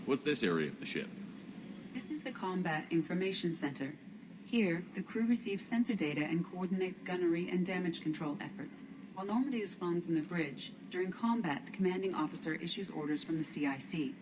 What's this area of the ship? This is the Combat Information Center. Here, the crew receives sensor data and coordinates gunnery and damage control efforts. While Normandy is flown from the bridge, during combat, the commanding officer issues orders from the CIC.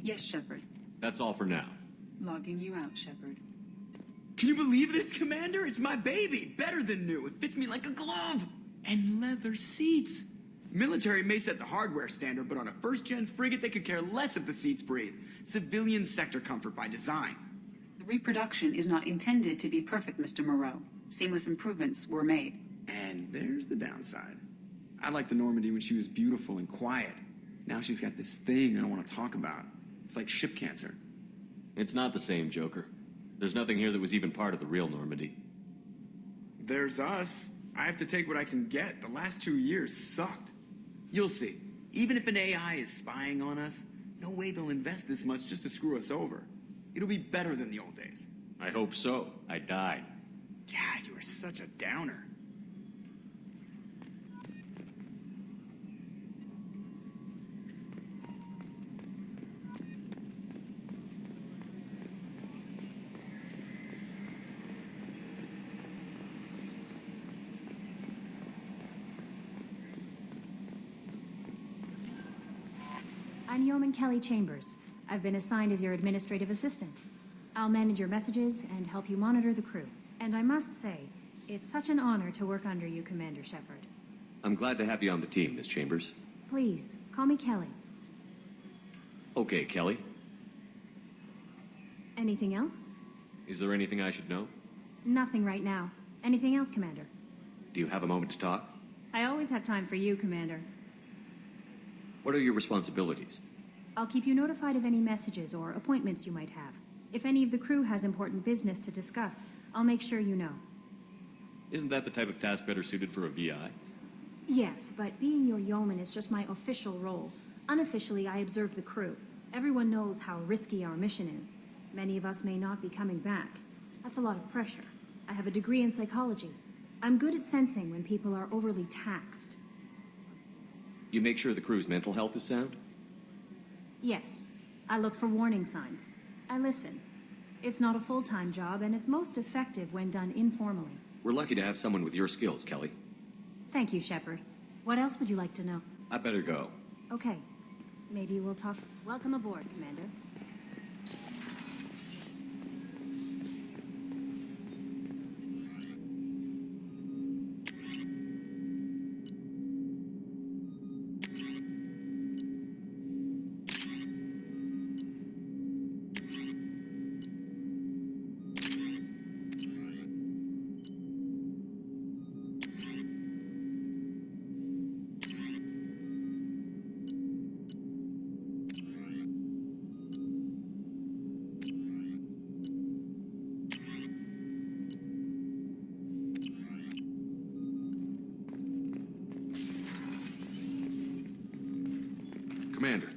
Yes, Shepard. That's all for now. Logging you out, Shepard. Can you believe this, Commander? It's my baby! Better than new. It fits me like a glove! And leather seats! Military may set the hardware standard, but on a first-gen frigate, they could care less if the seats breathe. Civilian sector comfort by design. The reproduction is not intended to be perfect, Mr. Moreau. Seamless improvements were made. And there's the downside. I liked the Normandy when she was beautiful and quiet. Now she's got this thing I don't want to talk about. It's like ship cancer. It's not the same, Joker. There's nothing here that was even part of the real Normandy. There's us. I have to take what I can get. The last 2 years sucked. You'll see. Even if an AI is spying on us, no way they'll invest this much just to screw us over. It'll be better than the old days. I hope so. I died. Yeah, you were such a downer. I'm Yeoman Kelly Chambers. I've been assigned as your administrative assistant. I'll manage your messages and help you monitor the crew. And I must say, it's such an honor to work under you, Commander Shepard. I'm glad to have you on the team, Miss Chambers. Please, call me Kelly. Okay, Kelly. Anything else? Is there anything I should know? Nothing right now. Anything else, Commander? Do you have a moment to talk? I always have time for you, Commander. What are your responsibilities? I'll keep you notified of any messages or appointments you might have. If any of the crew has important business to discuss, I'll make sure you know. Isn't that the type of task better suited for a VI? Yes, but being your yeoman is just my official role. Unofficially, I observe the crew. Everyone knows how risky our mission is. Many of us may not be coming back. That's a lot of pressure. I have a degree in psychology. I'm good at sensing when people are overly taxed. You make sure the crew's mental health is sound? Yes. I look for warning signs. I listen. It's not a full-time job, and it's most effective when done informally. We're lucky to have someone with your skills, Kelly. Thank you, Shepard. What else would you like to know? I better go. Okay. Maybe we'll talk. Welcome aboard, Commander. Commander,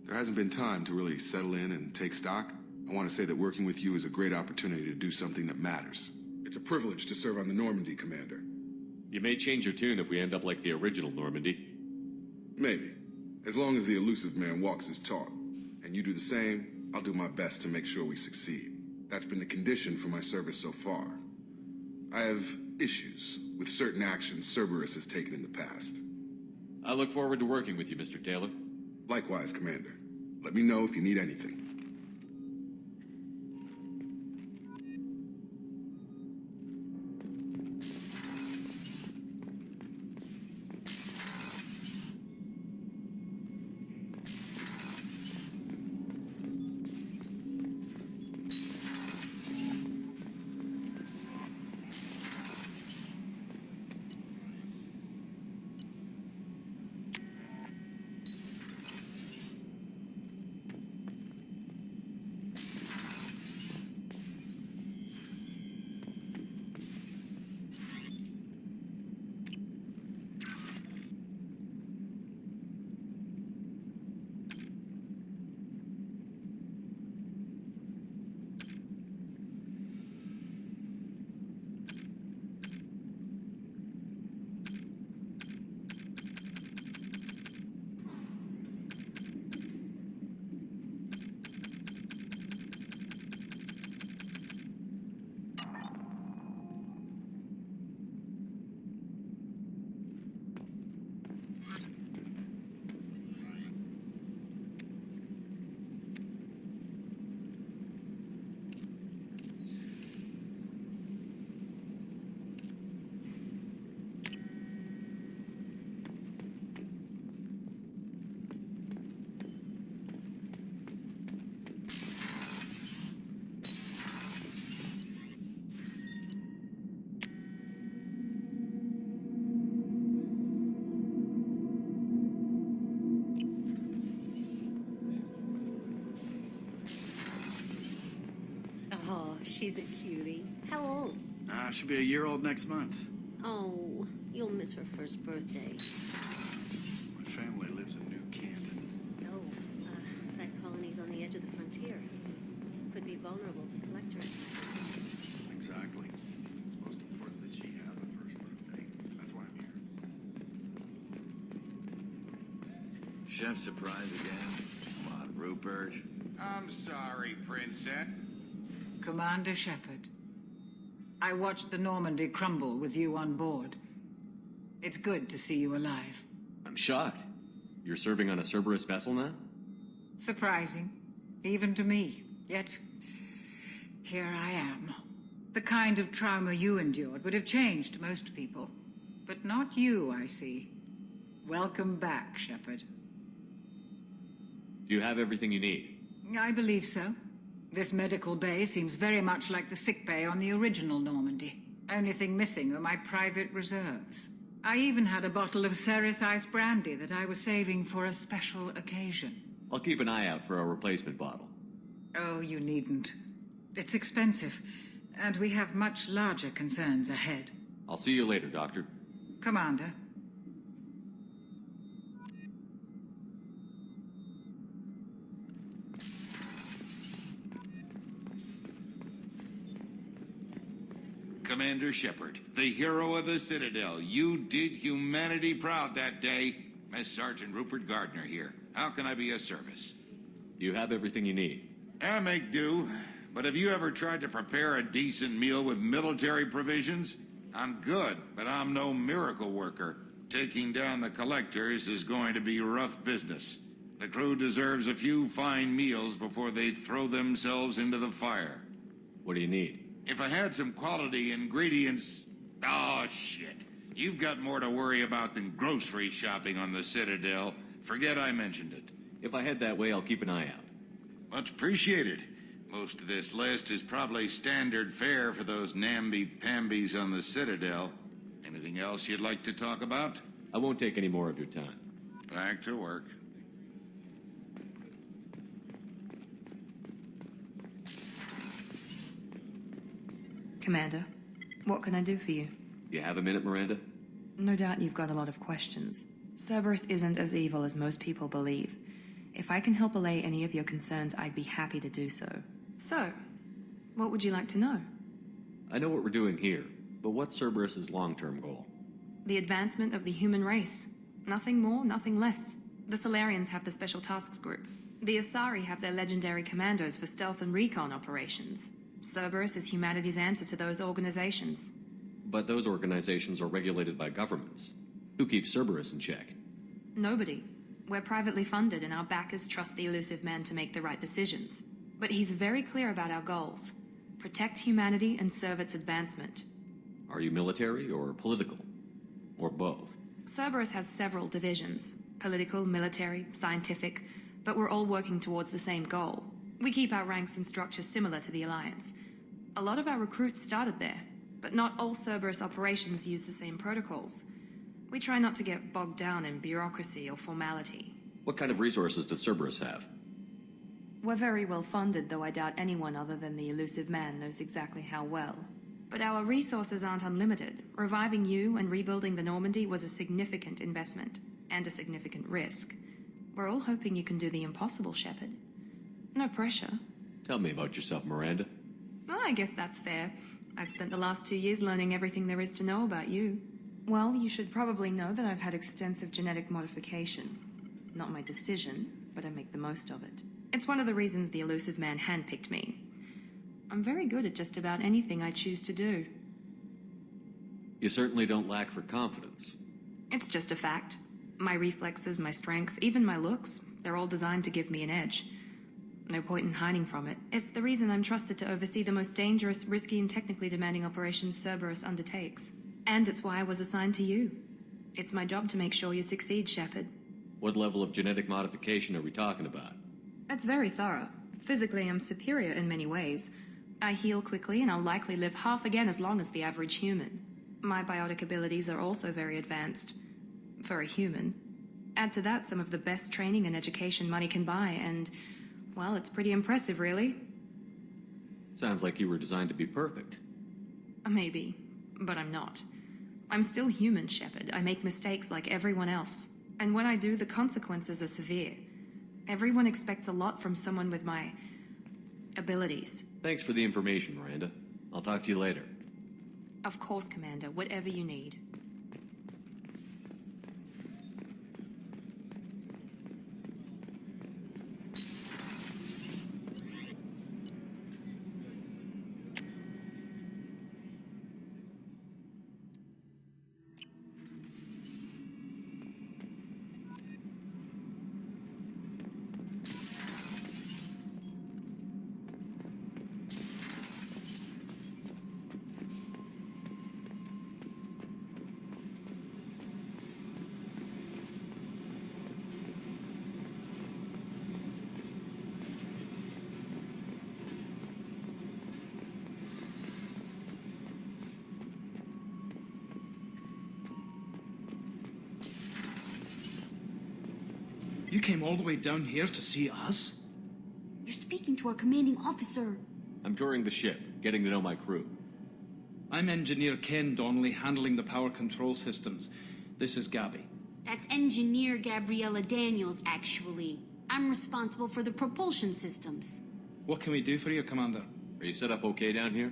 there hasn't been time to really settle in and take stock. I want to say that working with you is a great opportunity to do something that matters. It's a privilege to serve on the Normandy, Commander. You may change your tune if we end up like the original Normandy. Maybe. As long as the elusive man walks his talk. And you do the same, I'll do my best to make sure we succeed. That's been the condition for my service so far. I have issues with certain actions Cerberus has taken in the past. I look forward to working with you, Mr. Taylor. Likewise, Commander. Let me know if you need anything. She's a cutie. How old? She'll be a year old next month. Oh, you'll miss her first birthday. My family lives in New Canton. No, that colony's on the edge of the frontier. Could be vulnerable to collectors. Exactly. It's most important that she have a first birthday. That's why I'm here. Chef surprise again? Come on, Rupert. I'm sorry, Princess. Commander Shepard, I watched the Normandy crumble with you on board. It's good to see you alive. I'm shocked. You're serving on a Cerberus vessel now? Surprising, even to me. Yet, here I am. The kind of trauma you endured would have changed most people. But not you, I see. Welcome back, Shepard. Do you have everything you need? I believe so. This medical bay seems very much like the sick bay on the original Normandy. Only thing missing are my private reserves. I even had a bottle of Ceres Ice brandy that I was saving for a special occasion. I'll keep an eye out for a replacement bottle. Oh, you needn't. It's expensive, and we have much larger concerns ahead. I'll see you later, Doctor. Commander. Commander Shepard, the hero of the Citadel. You did humanity proud that day. Mess Sergeant Rupert Gardner here. How can I be of service? Do you have everything you need? I make do. But have you ever tried to prepare a decent meal with military provisions? I'm good, but I'm no miracle worker. Taking down the collectors is going to be rough business. The crew deserves a few fine meals before they throw themselves into the fire. What do you need? If I had some quality ingredients... Oh, shit. You've got more to worry about than grocery shopping on the Citadel. Forget I mentioned it. If I head that way, I'll keep an eye out. Much appreciated. Most of this list is probably standard fare for those namby-pambies on the Citadel. Anything else you'd like to talk about? I won't take any more of your time. Back to work. Commander, what can I do for you? You have a minute, Miranda? No doubt you've got a lot of questions. Cerberus isn't as evil as most people believe. If I can help allay any of your concerns, I'd be happy to do so. So, what would you like to know? I know what we're doing here, but what's Cerberus's long-term goal? The advancement of the human race. Nothing more, nothing less. The Solarians have the Special Tasks Group. The Asari have their legendary commandos for stealth and recon operations. Cerberus is humanity's answer to those organizations. But those organizations are regulated by governments. Who keeps Cerberus in check? Nobody. We're privately funded and our backers trust the elusive man to make the right decisions. But he's very clear about our goals. Protect humanity and serve its advancement. Are you military or political? Or both? Cerberus has several divisions. Political, military, scientific, but we're all working towards the same goal. We keep our ranks and structures similar to the Alliance. A lot of our recruits started there, but not all Cerberus operations use the same protocols. We try not to get bogged down in bureaucracy or formality. What kind of resources does Cerberus have? We're very well funded, though I doubt anyone other than the elusive man knows exactly how well. But our resources aren't unlimited. Reviving you and rebuilding the Normandy was a significant investment, and a significant risk. We're all hoping you can do the impossible, Shepard. No pressure. Tell me about yourself, Miranda. Oh, I guess that's fair. I've spent the last 2 years learning everything there is to know about you. Well, you should probably know that I've had extensive genetic modification. Not my decision, but I make the most of it. It's one of the reasons the elusive man handpicked me. I'm very good at just about anything I choose to do. You certainly don't lack for confidence. It's just a fact. My reflexes, my strength, even my looks, they're all designed to give me an edge. No point in hiding from it. It's the reason I'm trusted to oversee the most dangerous, risky, and technically demanding operations Cerberus undertakes. And it's why I was assigned to you. It's my job to make sure you succeed, Shepard. What level of genetic modification are we talking about? It's very thorough. Physically, I'm superior in many ways. I heal quickly, and I'll likely live half again as long as the average human. My biotic abilities are also very advanced. For a human. Add to that some of the best training and education money can buy, and... well, it's pretty impressive, really. Sounds like you were designed to be perfect. Maybe, but I'm not. I'm still human, Shepard. I make mistakes like everyone else. And when I do, the consequences are severe. Everyone expects a lot from someone with my... abilities. Thanks for the information, Miranda. I'll talk to you later. Of course, Commander. Whatever you need. You came all the way down here to see us? You're speaking to our commanding officer. I'm touring the ship, getting to know my crew. I'm Engineer Ken Donnelly, handling the power control systems. This is Gabby. That's Engineer Gabriella Daniels, actually. I'm responsible for the propulsion systems. What can we do for you, Commander? Are you set up okay down here?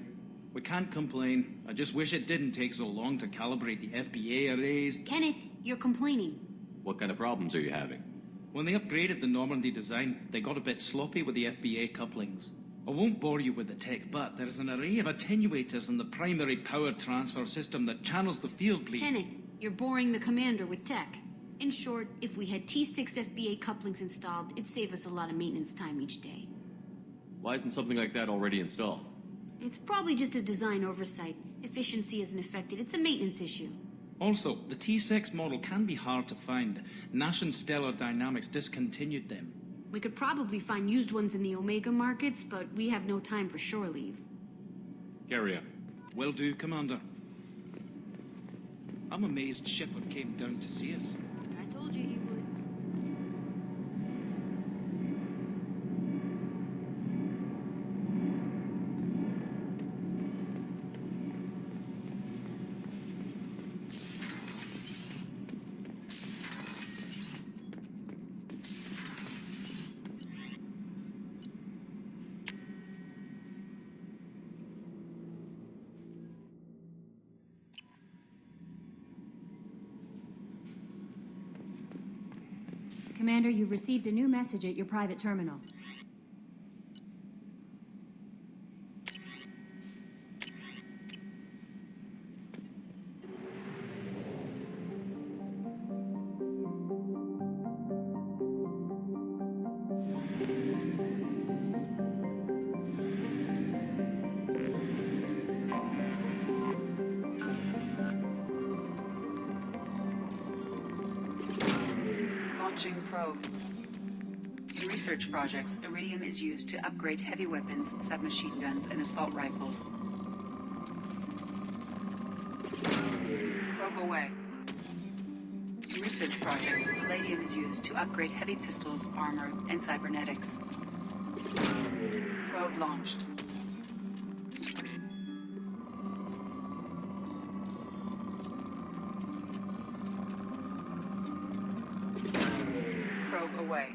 We can't complain. I just wish it didn't take so long to calibrate the FBA arrays. Kenneth, you're complaining. What kind of problems are you having? When they upgraded the Normandy design, they got a bit sloppy with the FBA couplings. I won't bore you with the tech, but there's an array of attenuators in the primary power transfer system that channels the field bleed. Kenneth, you're boring the commander with tech. In short, if we had T6 FBA couplings installed, it'd save us a lot of maintenance time each day. Why isn't something like that already installed? It's probably just a design oversight. Efficiency isn't affected. It's a maintenance issue. Also, the T6 model can be hard to find. Nash and Stellar Dynamics discontinued them. We could probably find used ones in the Omega markets, but we have no time for shore leave. Carry on. Will do, Commander. I'm amazed Shepard came down to see us. I told you he would. Commander, you've received a new message at your private terminal. Launching probe. In research projects, iridium is used to upgrade heavy weapons, submachine guns, and assault rifles. Probe away. In research projects, palladium is used to upgrade heavy pistols, armor, and cybernetics. Probe launched. Probe away.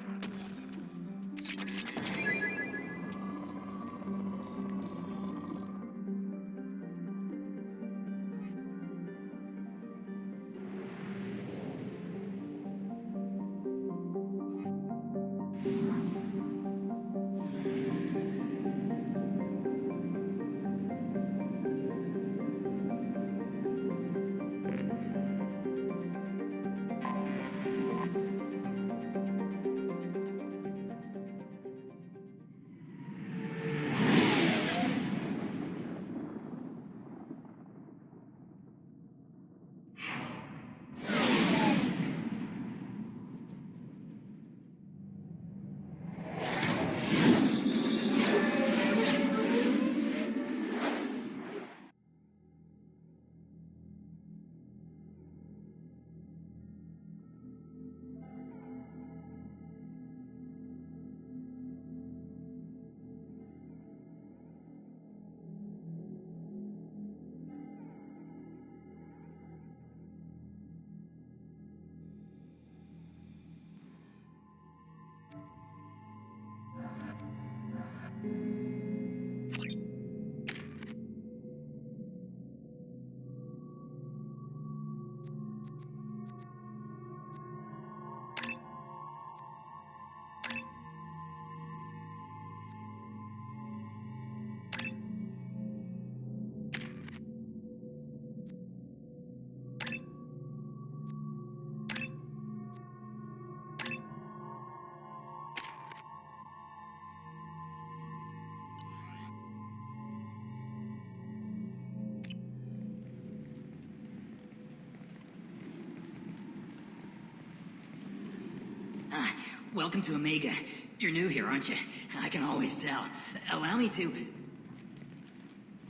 Welcome to Omega. You're new here, aren't you? I can always tell. Allow me to...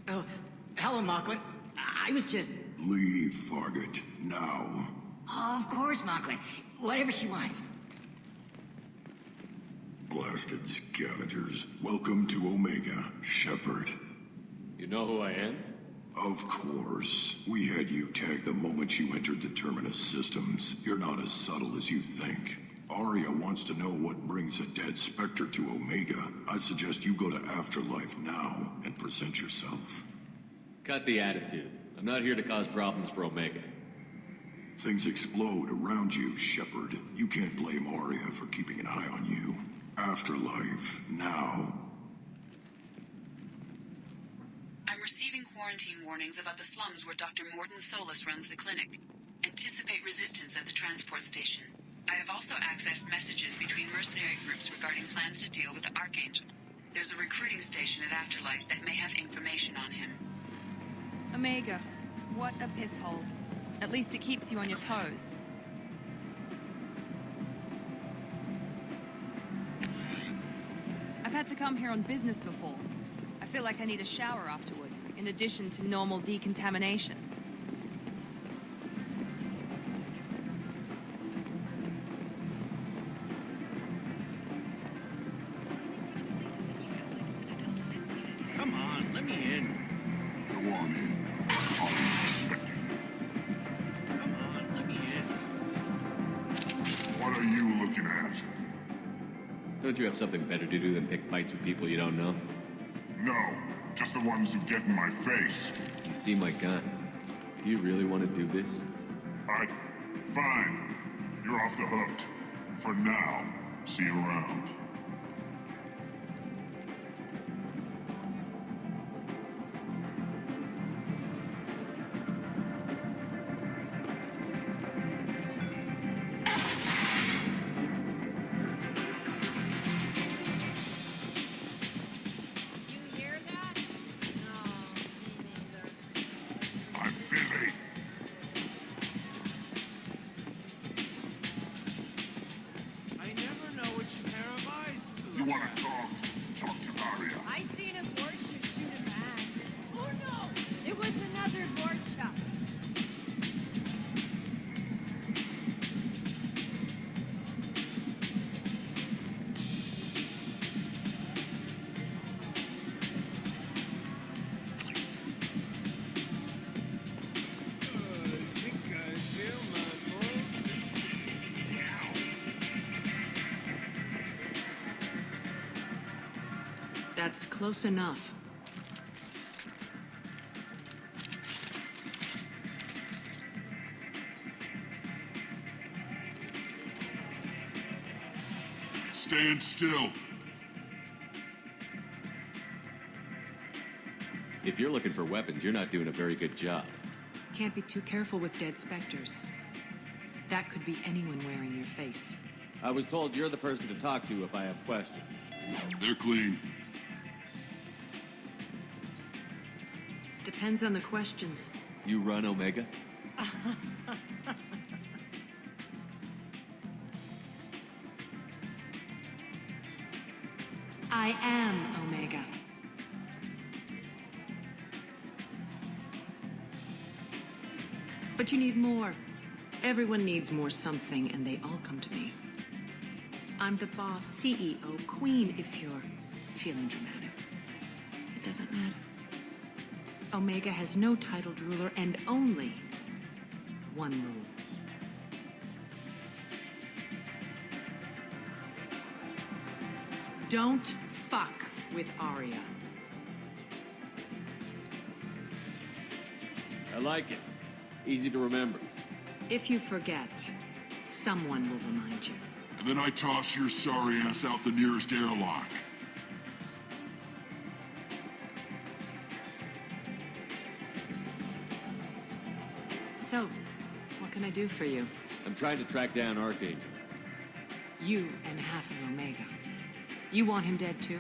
Oh, hello, Mocklin. I was just... Leave, Fargate, now. Oh, of course, Mocklin. Whatever she wants. Blasted scavengers. Welcome to Omega, Shepard. You know who I am? Of course. We had you tagged the moment you entered the Terminus systems. You're not as subtle as you think. Arya wants to know what brings a dead Spectre to Omega. I suggest you go to Afterlife now and present yourself. Cut the attitude. I'm not here to cause problems for Omega. Things explode around you, Shepard. You can't blame Arya for keeping an eye on you. Afterlife, now. I'm receiving quarantine warnings about the slums where Dr. Morden Solus runs the clinic. Anticipate resistance at the transport station. I have also accessed messages between mercenary groups regarding plans to deal with the Archangel. There's a recruiting station at Afterlife that may have information on him. Omega, what a piss hole. At least it keeps you on your toes. I've had to come here on business before. I feel like I need a shower afterward, in addition to normal decontamination. Come on, let me in. Go on in. I'm expecting you. Come on, let me in. What are you looking at? Don't you have something better to do than pick fights with people you don't know? No, just the ones who get in my face. You see my gun. Do you really want to do this? Fine. You're off the hook. For now. See you around. I'm busy. I never know which pair of eyes to You look want at. to talk? Talk to Arya. I seen a Vorcha shoot a man. Oh no! It was another Vorcha. I think I feel my That's close enough. Stand still. If you're looking for weapons, you're not doing a very good job. Can't be too careful with dead specters. That could be anyone wearing your face. I was told you're the person to talk to if I have questions. They're clean. Depends on the questions. You run Omega? I am Omega. But you need more. Everyone needs more something, and they all come to me. I'm the boss, CEO, queen, if you're feeling dramatic. It doesn't matter. Omega has no titled ruler and only one rule. Don't fuck with Arya. I like it. Easy to remember. If you forget, someone will remind you. And then I toss your sorry ass out the nearest airlock. So, what can I do for you? I'm trying to track down Archangel. You and half of Omega. You want him dead too?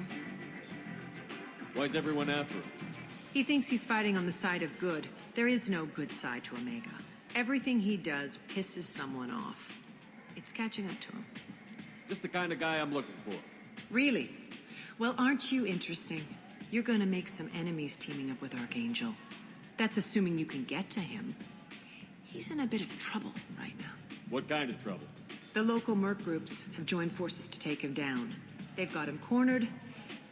Why's everyone after him? He thinks he's fighting on the side of good. There is no good side to Omega. Everything he does pisses someone off. It's catching up to him. Just the kind of guy I'm looking for. Really? Well, aren't you interesting? You're gonna make some enemies teaming up with Archangel. That's assuming you can get to him. He's in a bit of trouble right now. What kind of trouble? The local merc groups have joined forces to take him down. They've got him cornered,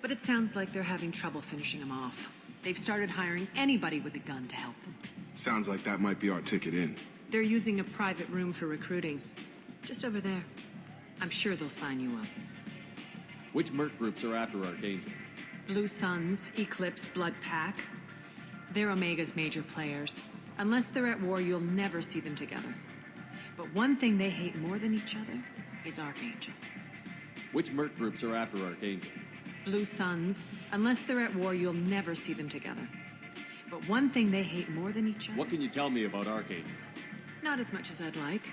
but it sounds like they're having trouble finishing him off. They've started hiring anybody with a gun to help them. Sounds like that might be our ticket in. They're using a private room for recruiting. Just over there. I'm sure they'll sign you up. Which merc groups are after Archangel? Blue Suns, Eclipse, Blood Pack. They're Omega's major players. Unless they're at war, you'll never see them together. But one thing they hate more than each other is Archangel. Which merc groups are after Archangel? Blue Suns. Unless they're at war, you'll never see them together. But one thing they hate more than each other... What can you tell me about Archangel? Not as much as I'd like.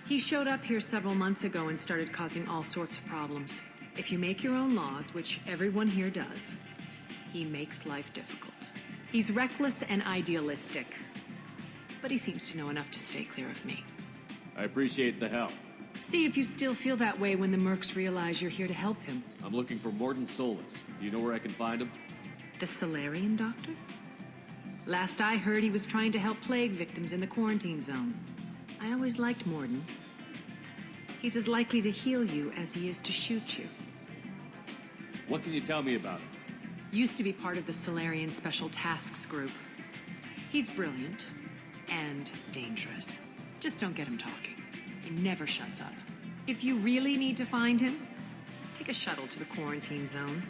He showed up here several months ago and started causing all sorts of problems. If you make your own laws, which everyone here does, he makes life difficult. He's reckless and idealistic. But he seems to know enough to stay clear of me. I appreciate the help. See if you still feel that way when the mercs realize you're here to help him. I'm looking for Morden Solis. Do you know where I can find him? The Solarian doctor? Last I heard, he was trying to help plague victims in the quarantine zone. I always liked Morden. He's as likely to heal you as he is to shoot you. What can you tell me about him? Used to be part of the Solarian Special Tasks Group. He's brilliant and dangerous. Just don't get him talking. He never shuts up. If you really need to find him, take a shuttle to the quarantine zone.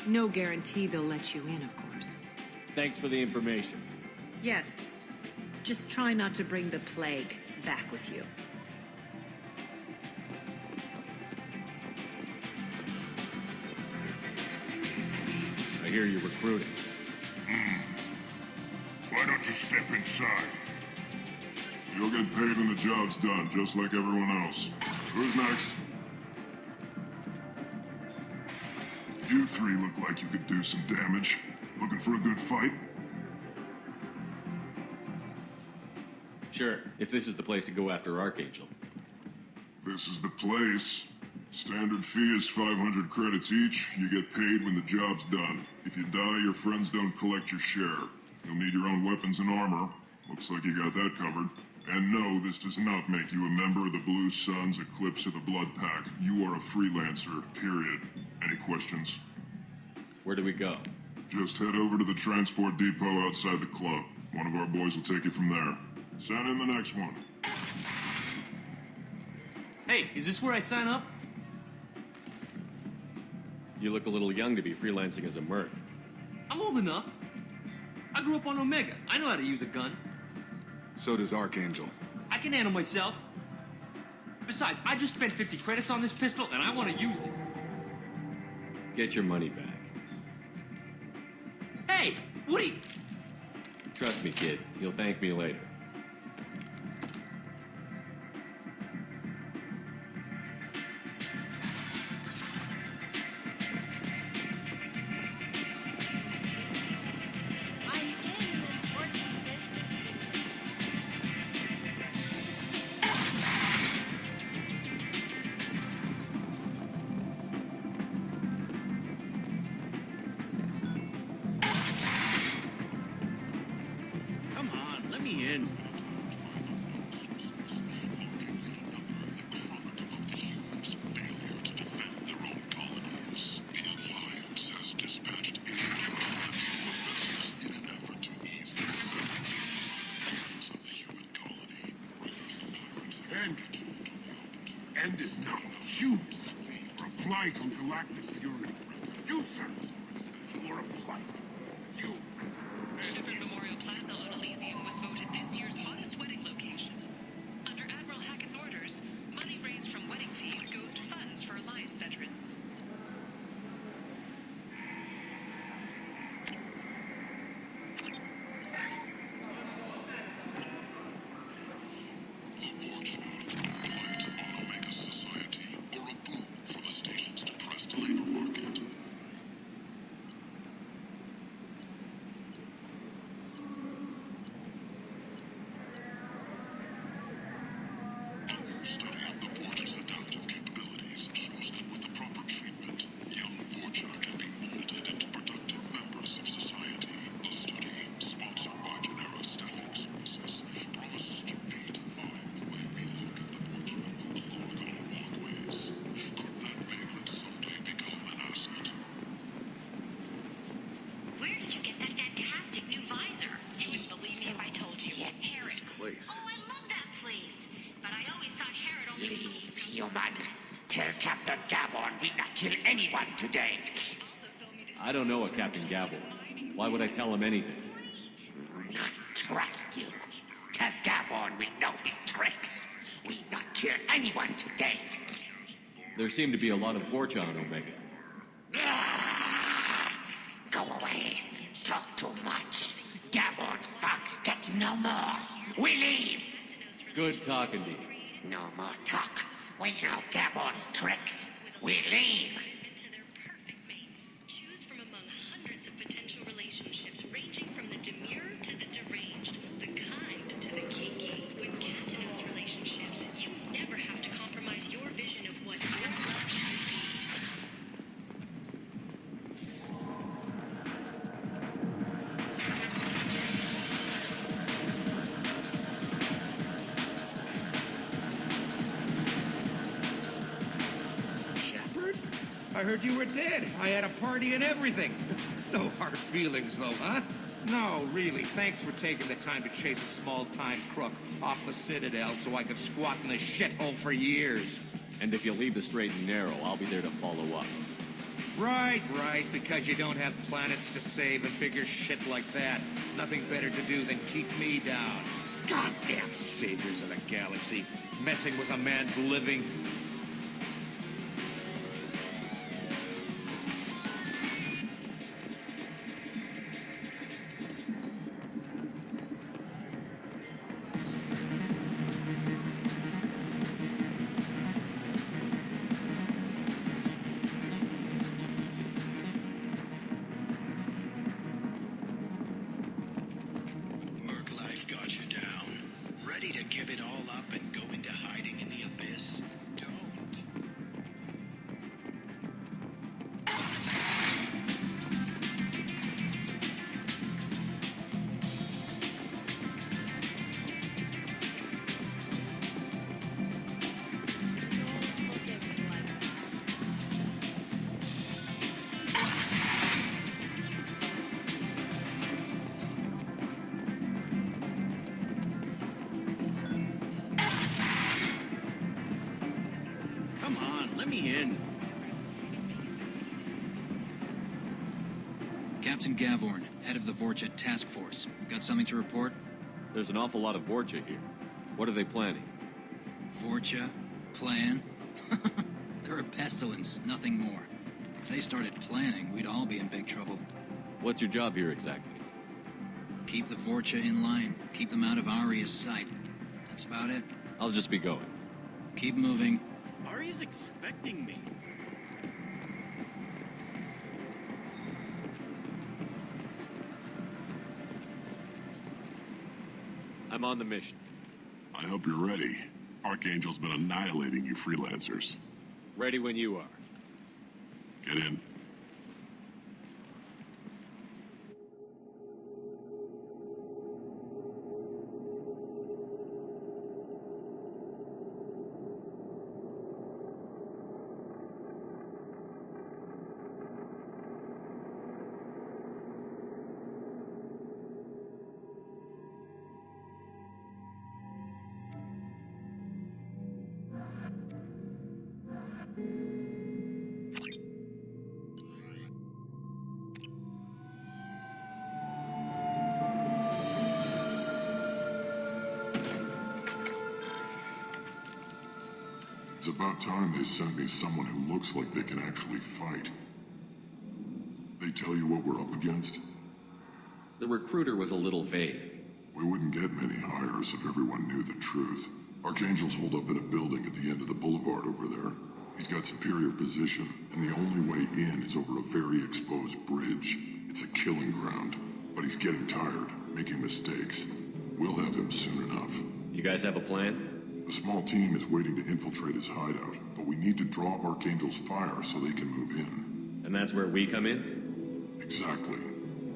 No guarantee they'll let you in, of course. Thanks for the information. Yes. Just try not to bring the plague back with you. I hear you're recruiting. Why don't you step inside? You'll get paid when the job's done, just like everyone else. Who's next? You three look like you could do some damage. Looking for a good fight? Sure, if this is the place to go after Archangel. This is the place. Standard fee is 500 credits each. You get paid when the job's done. If you die, your friends don't collect your share. You'll need your own weapons and armor. Looks like you got that covered. And no, this does not make you a member of the Blue Suns Eclipse of the Blood Pack. You are a freelancer, period. Any questions? Where do we go? Just head over to the transport depot outside the club. One of our boys will take you from there. Send in the next one. Hey, is this where I sign up? You look a little young to be freelancing as a merc. I'm old enough. I grew up on Omega. I know how to use a gun. So does Archangel. I can handle myself. Besides, I just spent 50 credits on this pistol, and I want to use it. Get your money back. Hey, Woody! Trust me, kid. You'll thank me later. End is not humans. Applies on galactic purity. You, sir, you are a plight. You. Shepherd Memorial Plaza on Elysium was voted this year's hottest wedding location. Under Admiral Hackett's orders, money raised from wedding fees goes to funds for Alliance veterans. Tell Captain Gavon we not kill anyone today. I don't know a Captain Gavel. Why would I tell him anything? Not trust you. Tell Gavon we know his tricks. We not kill anyone today. There seem to be a lot of Vorcha on Omega. Go away. Talk too much. Gavon's thugs get no more. We leave. Good talking to you. No more talk. We know Gavon's tricks. We leave. Choose from among hundreds of potential relationships ranging from the demure to the deranged, the kind to the kinky. With Cantino's relationships, you never have to compromise your vision of what your love can I heard you were dead. I had a party and everything. No hard feelings, though, huh? No, really. Thanks for taking the time to chase a small-time crook off the Citadel so I could squat in the shithole for years. And if you leave the straight and narrow, I'll be there to follow up. Right, because you don't have planets to save and bigger shit like that. Nothing better to do than keep me down. Goddamn saviors of the galaxy. Messing with a man's living. Captain Gavorn, head of the Vorcha Task Force. Got something to report? There's an awful lot of Vorcha here. What are they planning? Vorcha? Plan? They're a pestilence, nothing more. If they started planning, we'd all be in big trouble. What's your job here exactly? Keep the Vorcha in line. Keep them out of Aria's sight. That's about it. I'll just be going. Keep moving. Aria's expecting me. I'm on the mission. I hope you're ready. Archangel's been annihilating you freelancers. Ready when you are. Get in. It's about time they sent me someone who looks like they can actually fight. They tell you what we're up against? The recruiter was a little vague. We wouldn't get many hires if everyone knew the truth. Archangel's holed up in a building at the end of the boulevard over there. He's got superior position, and the only way in is over a very exposed bridge. It's a killing ground, but he's getting tired, making mistakes. We'll have him soon enough. You guys have a plan? A small team is waiting to infiltrate his hideout, but we need to draw Archangel's fire so they can move in. And that's where we come in? Exactly.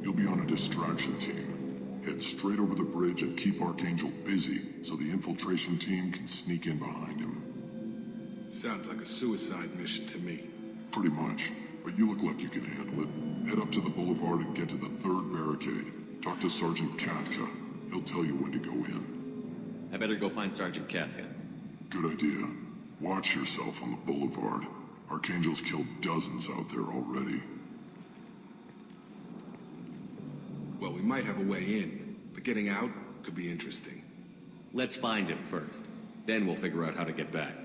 You'll be on a distraction team. Head straight over the bridge and keep Archangel busy so the infiltration team can sneak in behind him. Sounds like a suicide mission to me. Pretty much, but you look like you can handle it. Head up to the boulevard and get to the third barricade. Talk to Sergeant Katka. He'll tell you when to go in. I better go find Sergeant Katka. Good idea. Watch yourself on the boulevard. Archangel's killed dozens out there already. Well, we might have a way in, but getting out could be interesting. Let's find him first. Then we'll figure out how to get back.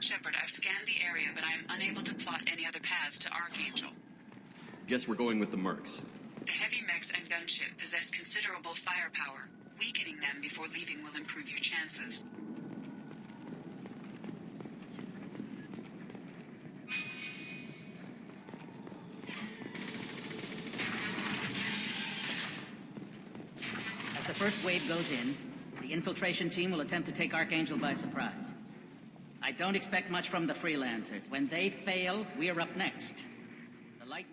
Shepard, I've scanned the area, but I am unable to plot any other paths to Archangel. Guess we're going with the Mercs. The heavy mechs and gunship possess considerable firepower. Weakening them before leaving will improve your chances. As the first wave goes in, the infiltration team will attempt to take Archangel by surprise. I don't expect much from the freelancers. When they fail, we're up next. The light